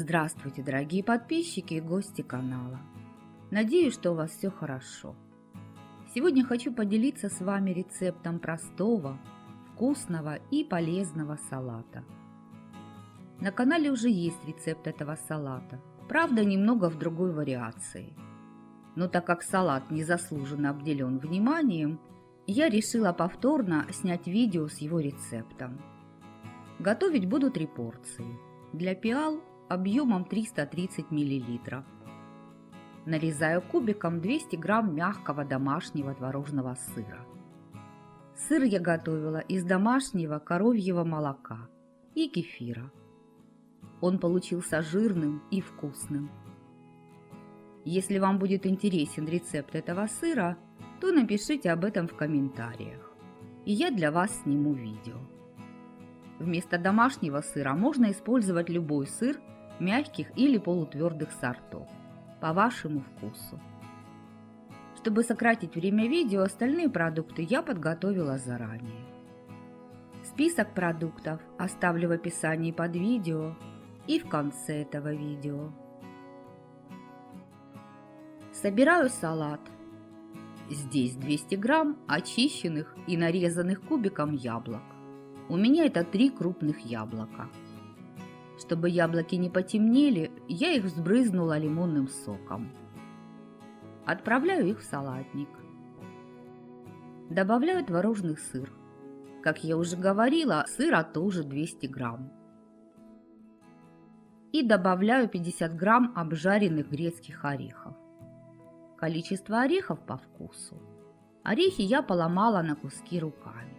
Здравствуйте, дорогие подписчики и гости канала. Надеюсь, что у вас все хорошо. Сегодня хочу поделиться с вами рецептом простого, вкусного и полезного салата. На канале уже есть рецепт этого салата, правда, немного в другой вариации. Но так как салат незаслуженно обделен вниманием, я решила повторно снять видео с его рецептом. Готовить буду 3 порции. Для пиал объемом 330 мл. Нарезаю кубиком 200 грамм мягкого домашнего творожного сыра. Сыр я готовила из домашнего коровьего молока и кефира. Он получился жирным и вкусным. Если вам будет интересен рецепт этого сыра, то напишите об этом в комментариях, и я для вас сниму видео. Вместо домашнего сыра можно использовать любой сыр мягких или полутвердых сортов, по вашему вкусу. Чтобы сократить время видео, остальные продукты я подготовила заранее. Список продуктов оставлю в описании под видео и в конце этого видео. Собираю салат. Здесь 200 грамм очищенных и нарезанных кубиком яблок. У меня это 3 крупных яблока. Чтобы яблоки не потемнели, я их взбрызнула лимонным соком. Отправляю их в салатник. Добавляю творожный сыр. Как я уже говорила, сыра тоже 200 грамм. И добавляю 50 грамм обжаренных грецких орехов. Количество орехов по вкусу. Орехи я поломала на куски руками.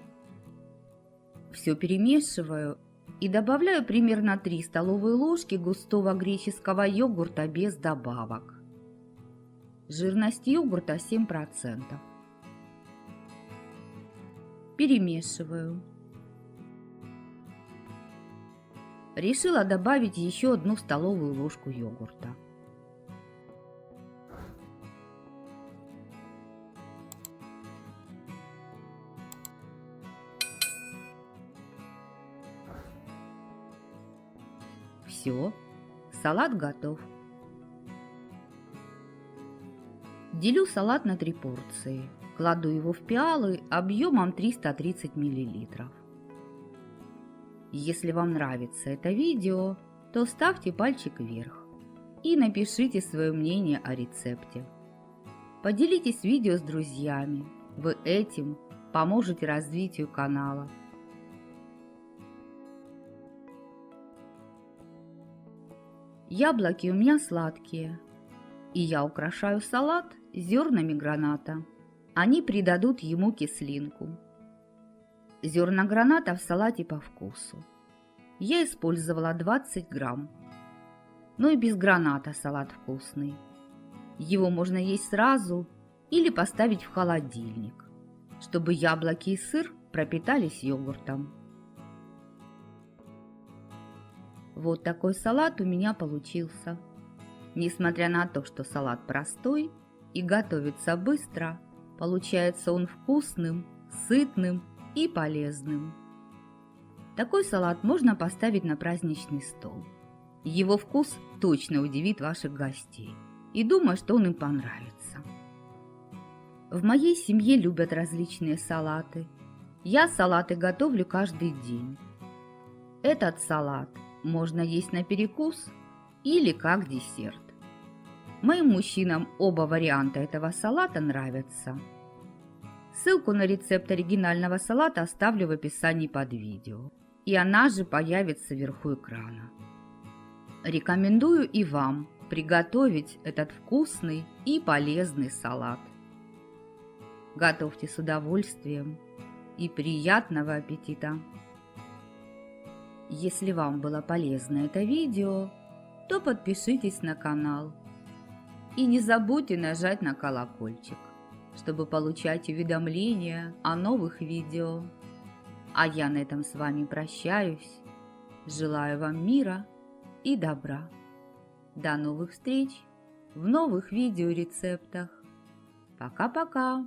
Все перемешиваю и добавляю примерно 3 столовые ложки густого греческого йогурта без добавок. Жирность йогурта 7%. Перемешиваю. Решила добавить еще 1 столовую ложку йогурта. Все, салат готов. Делю салат на 3 порции. Кладу его в пиалы объемом 330 мл. Если вам нравится это видео, то ставьте пальчик вверх и напишите свое мнение о рецепте. Поделитесь видео с друзьями. Вы этим поможете развитию канала. Яблоки у меня сладкие, и я украшаю салат зернами граната. Они придадут ему кислинку. Зерна граната в салате по вкусу. Я использовала 20 грамм. Но и без граната салат вкусный. Его можно есть сразу или поставить в холодильник, чтобы яблоки и сыр пропитались йогуртом. Вот такой салат у меня получился. Несмотря на то, что салат простой и готовится быстро, получается он вкусным, сытным и полезным. Такой салат можно поставить на праздничный стол. Его вкус точно удивит ваших гостей, и думаю, что он им понравится. В моей семье любят различные салаты. Я салаты готовлю каждый день. Этот салат можно есть на перекус или как десерт. Моим мужчинам оба варианта этого салата нравятся. Ссылку на рецепт оригинального салата оставлю в описании под видео, и она же появится вверху экрана. Рекомендую и вам приготовить этот вкусный и полезный салат. Готовьте с удовольствием и приятного аппетита! Если вам было полезно это видео, то подпишитесь на канал и не забудьте нажать на колокольчик, чтобы получать уведомления о новых видео. А я на этом с вами прощаюсь. Желаю вам мира и добра. До новых встреч в новых видеорецептах. Пока-пока!